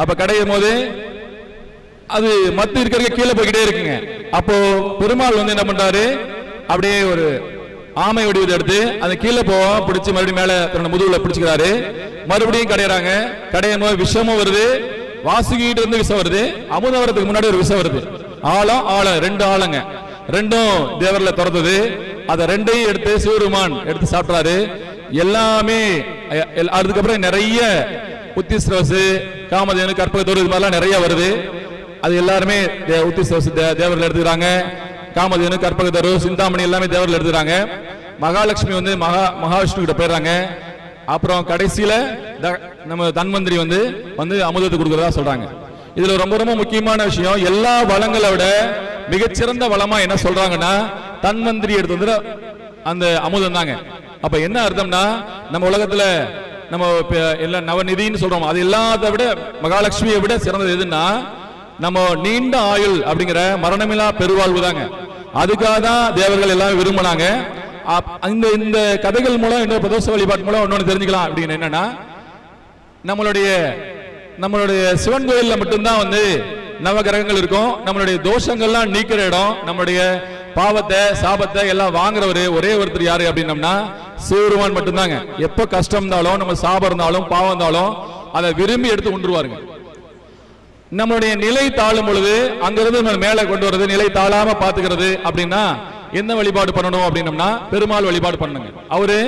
அப்ப கடையும் போது அது மத்து இருக்கிற கீழே போய்கிட்டே இருக்குங்க. அப்போ பெருமாள் வந்து என்ன பண்றாரு, அப்படியே ஒரு ஆமை வடிவத்தை எடுத்து அந்த கீழே போவோம் பிடிச்சி மறுபடியும் மேல தன்னோட முதுகுல பிடிச்சுக்கிறாரு. மறுபடியும் கடையிறாங்க. கடையும் போது விஷமும் வருது, வாசுகிட்டு இருந்து விஷம் வருது, அமுதம் வரதுக்கு முன்னாடி ஒரு விஷம் வருது. ஆழம் ரெண்டு ஆழங்க, ரெண்டும் தேவர்ல துறந்தது. அதை ரெண்டையும் எடுத்து சிவருமான் எடுத்து சாப்பிட்டாரு. எல்லாமே அதுக்கப்புறம் நிறைய உத்திஸ்ரவசு, காமதேனு, கற்பகத்தோடு இது மாதிரிலாம் நிறைய வருது. அது எல்லாருமே உத்திஸ்ரவசு தேவர்ல எடுத்துக்கிறாங்க. காமதேனு, கற்பகத்தரு, சிந்தாமணி எல்லாமே தேவர்ல எடுத்துக்கிறாங்க. மகாலட்சுமி வந்து மகாவிஷ்ணு கிட்ட போயிடுறாங்க. அப்புறம் கடைசியில நம்ம தன்வந்திரி வந்து அமுதத்தை கொடுக்கறதா சொல்றாங்க. இதுல ரொம்ப ரொம்ப முக்கியமான விஷயம், எல்லா வளங்களை விட மிகச்சிறந்த வளமா என்ன சொல்றாங்கன்னா தன்வந்திரி எடுத்து வந்து அந்த அமுதம் தாங்க. அப்ப என்ன அர்த்தம்னா, நம்ம உலகத்துல நம்ம எல்லாம் நவநிதின்னு சொல்றோம், அது எல்லாத்த விட மகாலட்சுமியை விட சிறந்தது எதுன்னா நம்ம நீண்ட ஆயுள் அப்படிங்கிற மரணமில்லா பெருவாழ்வு தாங்க. அதுக்காக தான் தேவர்கள் எல்லாம் விரும்பினாங்க. இந்த கதைகள் மூலம் இந்த பிரதோஷ வழிபாட்டு மூலம் இன்னொன்று தெரிஞ்சுக்கலாம். அப்படின்னு என்னன்னா, நம்மளுடைய சிவன் கோயில்ல மட்டும்தான் வந்து நவகிரகங்கள் இருக்கும். நம்மளுடைய தோஷங்கள்லாம் நீக்கிற இடம், நம்மளுடைய பாவத்தை சாபத்தை எல்லாம் வாங்குறவரு ஒரே ஒருத்தர் யாரு அப்படின்னம்னா சிவருமான் மட்டும்தாங்க. எப்ப கஷ்டம் இருந்தாலும், நம்ம சாபம் இருந்தாலும், பாவம் இருந்தாலும் அதை விரும்பி எடுத்து கொண்டுருவாருங்க. நம்மளுடைய நிலை தாழும் பொழுது அங்கிருந்து நம்ம மேல கொண்டு வரது, நிலை தாழாம பாத்துக்கிறது அப்படின்னா என்ன வழிபாடு பண்ணணும் அப்படின்னம்னா பெருமாள் வழிபாடு பண்ணுங்க. அவரு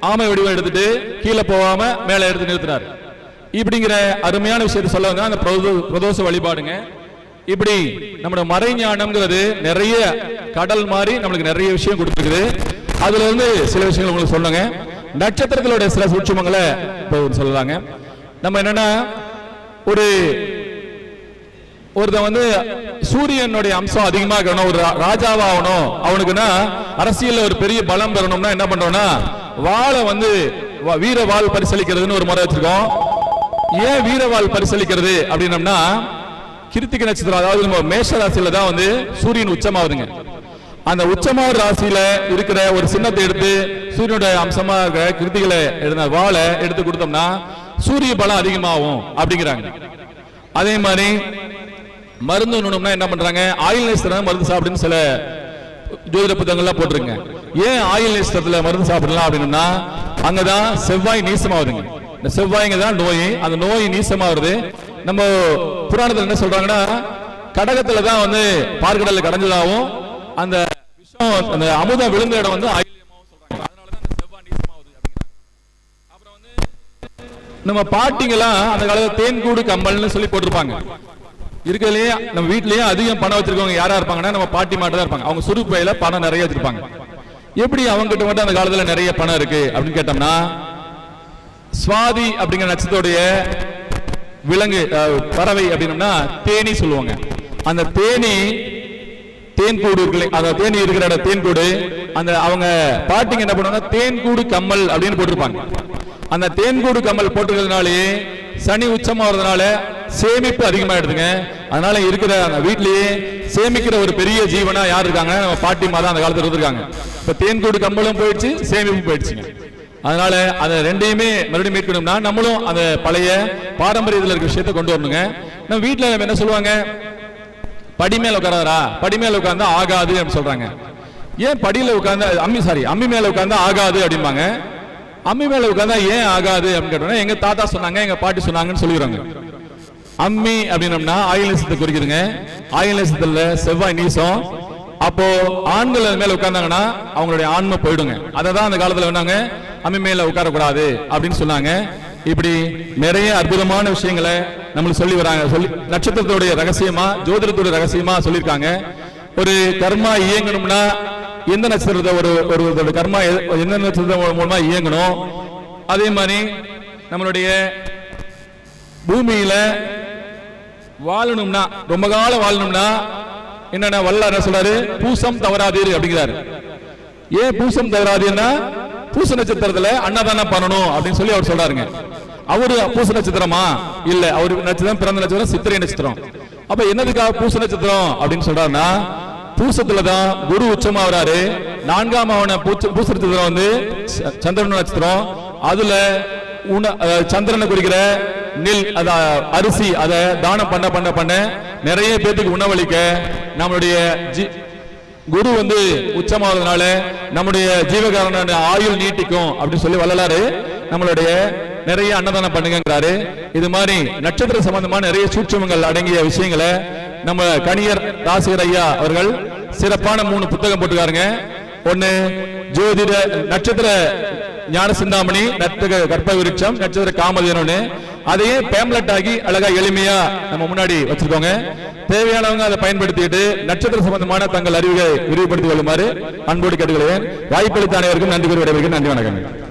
ஆமை வடிவம் எடுத்துட்டு கீழே போகாம மேல எடுத்து நிறுத்தினார். இப்படிங்கிற அருமையான விஷயத்தை சொல்ல வந்தா அந்த பிரதோஷ வழிபாடுங்க. இப்படி நம்மளுடைய மறைஞானம்ங்கிறது நிறைய கடல் மாதிரி நம்மளுக்கு நிறைய விஷயம் கொடுத்துருக்குது. அதுல இருந்து சில விஷயங்கள் உங்களுக்கு சொல்லுங்க. நட்சத்திரங்களுடைய சில சூட்சுமங்களை சொல்லலாங்க. நம்ம என்னன்னா, ஒருத்தன் வந்து சூரியனுடைய அம்சம் அதிகமா இருக்கணும், ஒரு ராஜாவாகணும், அவனுக்குன்னா அரசியல் ஒரு பெரிய பலம் பெறணும்னா என்ன பண்றோம்னா வாளை வந்து வீர வாள் பரிசளிக்கிறதுன்னு ஒரு முறை வச்சிருக்கோம். ஏன் வீரவாள் பரிசளிக்கிறது அப்படின்னம்னா, கிருத்திகை நட்சத்திரம், அதாவது நம்ம மேஷ ராசியில தான் வந்து சூரியன் உச்சமாகுதுங்க. அந்த உச்சமாவது ராசியில இருக்கிற ஒரு சின்னத்தை எடுத்து சூரியனுடைய அம்சமாக கிருத்திகளை எழுதின வாளை எடுத்து கொடுத்தோம்னா சூரிய பலம் அதிகமாகும் அப்படிங்கிறாங்க. அதே மாதிரி மருந்து நுணும்னா என்ன பண்றாங்க, ஆயில் நேஸ்திரம் மருந்து சாப்பிடுன்னு சில ஜோதிட புத்தகங்கள்லாம் போட்டிருங்க. ஏன் ஆயில் நேஸ்திரத்துல மருந்து சாப்பிடலாம் அப்படின்னா, அங்கதான் செவ்வாய் நீசமாகுதுங்க. இந்த செவ்வாய்ங்க தான் நோய், அந்த நோய் நீசமா வருது. நம்ம புராணத்துல என்ன சொல்றாங்கன்னா, கடகத்துல தான் வந்து பார்க்கடல்ல கடைஞ்சதாகவும் அந்த விஷம் அந்த அமுதம் விழுந்த இடம் வந்து ஆயில்யமாவும் சொல்றாங்க. அதனாலதான் அந்த செவ்வாய் நீசமாகுது அப்படிங்கிறாங்க. அப்புறம் வந்து நம்ம பாட்டிங்கெல்லாம் அந்த காலத்துல தேன்கூடு கம்மல்னு சொல்லி போட்டிருப்பாங்க. இருக்கிறதுலயே நம்ம வீட்லயே அதிகம் பணம் வச்சிருக்கவங்க யாரா இருப்பாங்கன்னா நம்ம பாட்டி மாட்டு தான் இருப்பாங்க. அவங்க சுருப்பையில பணம் நிறைய வச்சிருப்பாங்க. எப்படி அவங்க கிட்ட மட்டும் அந்த காலத்துல நிறைய பணம் இருக்கு அப்படின்னு கேட்டோம்னா, சுவாதி அப்படிங்கிற நட்சத்திரோடைய விலங்கு பறவை அப்படின்னா தேனி சொல்லுவாங்க. அந்த தேன்கூடு இருக்கு, அந்த தேனி இருக்கிற இடம் தேன்கூடு. அந்த அவங்க பாட்டிங்க என்ன பண்ணுவாங்க, தேன்கூடு கம்மல் அப்படின்னு போட்டிருப்பாங்க. அந்த தேன்கூடு கம்மல் போட்டுக்கிறதுனாலே சனி உச்சமா வரதுனால சேமிப்பு அதிகமா எடுத்துங்க. அதனால இருக்கிற அந்த வீட்லயே சேமிக்கிற ஒரு பெரிய ஜீவனா யார் இருக்காங்க, நம்ம பாட்டிமா தான் அந்த காலத்துல இருந்திருக்காங்க. இப்ப தேன்கூடு கம்மலும் போயிடுச்சு, சேமிப்பு போயிடுச்சுங்க. அதனால அதை ரெண்டையுமே மறுபடியும் மீட்கணும்னா நம்மளும் அந்த பழைய பாரம்பரியத்தில் இருக்க விஷயத்தை கொண்டு வரணுங்க. நம்ம வீட்டுல என்ன சொல்லுவாங்க, படிமேல உட்காராரா, படிமேல உட்கார்ந்தா ஆகாது அப்படின்னு சொல்றாங்க. ஏன் படியில உட்கார்ந்தா அம்மி மேல உட்கார்ந்தா ஆகாது அப்படிம்பாங்க. அம்மி மேல உட்கார்ந்தா ஏன் ஆகாது அப்படின்னு கேட்டோம்னா, எங்க தாத்தா சொன்னாங்க, எங்க பாட்டி சொன்னாங்கன்னு சொல்லிடுறாங்க. அம்மி அப்படின்னம்னா ஆயுள் நேசத்தை குறிக்குதுங்க. ஆயுள் நேசத்துல செவ்வாய் நீசம். அப்போ ஆண்கள் மேல உட்கார்ந்தாங்கன்னா அவங்களுடைய ஆன்மை போயிடுங்க. அதை தான் அந்த காலத்துல வேணாங்க அம்மி மேல உட்காரக்கூடாது அப்படின்னு சொன்னாங்க. இப்படி நிறைய அற்புதமான விஷயங்களை நம்மளுக்கு சொல்லி வராங்க. சொல்லி நட்சத்திரத்துடைய ரகசியமா, ஜோதிடத்துடைய ரகசியமா சொல்லியிருக்காங்க. ஒரு கர்மா இயங்கணும்னா எந்த நட்சத்திரத்தை ஒரு கர்மா எந்த நட்சத்திரம் மூலமா இயங்கணும். அதே மாதிரி நம்மளுடைய பூமியில வாழணும்னா, ரொம்ப காலம் வாழணும்னா என்னன்னா வல்லார் சொல்றாரு, பூசம் தவறாதீர் அப்படிங்கிறாரு. ஏன் பூசம் தவறாதீர்னா, பூச நட்சத்திரத்துல அன்னதானம் பண்ணணும் அப்படின்னு சொல்லி அவர் சொல்றாருங்க. அவரு பூச நட்சத்திரமா இல்ல, அவரு நட்சத்திரம் பிறந்த நட்சத்திரம் சித்திரை நட்சத்திரம். அப்ப என்னதுக்காக பூச நட்சத்திரம் அப்படின்னு சொல்றாருன்னா, பூசத்துலதான் குரு உச்சமா வராரு. 4ஆம் ஆவண பூச நட்சத்திரம் வந்து சந்திரன் நட்சத்திரம். அதுல சந்திரனை குறிக்கிற நெல் அரிசி அதை தானம் பண்ண பண்ண பண்ண நிறைய பேருக்கு உணவளிக்க நம்மளுடைய குரு வந்து உச்சமாவதுனால நம்முடைய ஜீவகாரண ஆயுள் நீட்டிக்கும் அப்படின்னு சொல்லி வள்ளலாரு நம்மளுடைய நிறைய அன்னதானம் பண்ணுங்கிறாரு. இது மாதிரி நட்சத்திர சம்பந்தமான நிறைய சூட்சமங்கள் அடங்கிய விஷயங்களை நம்ம கணியர் ராசிகர் ஐயா அவர்கள் சிறப்பான 3 புத்தகம் போட்டுக்காருங்க. ஒன்னு ஜோதிட நட்சத்திர ஞான சிந்தாமணி, நட்சத்திர கற்ப விருட்சம், நட்சத்திர காமதேனு, அதையே பேம்லெட் ஆகி அழகா எளிமையா நம்ம முன்னாடி வச்சிருக்கோங்க. தேவையானவங்க அதை பயன்படுத்திட்டு நட்சத்திர சம்பந்தமான தங்கள் அறிவை விரிவுபடுத்திக் கொள்ளுமாறு அன்போடு கேட்டுக்கொள்வேன். வாய்ப்பளித்த அனைவருக்கும் நன்றி கூறி விடைபெறுகிறேன். நன்றி, வணக்கம்.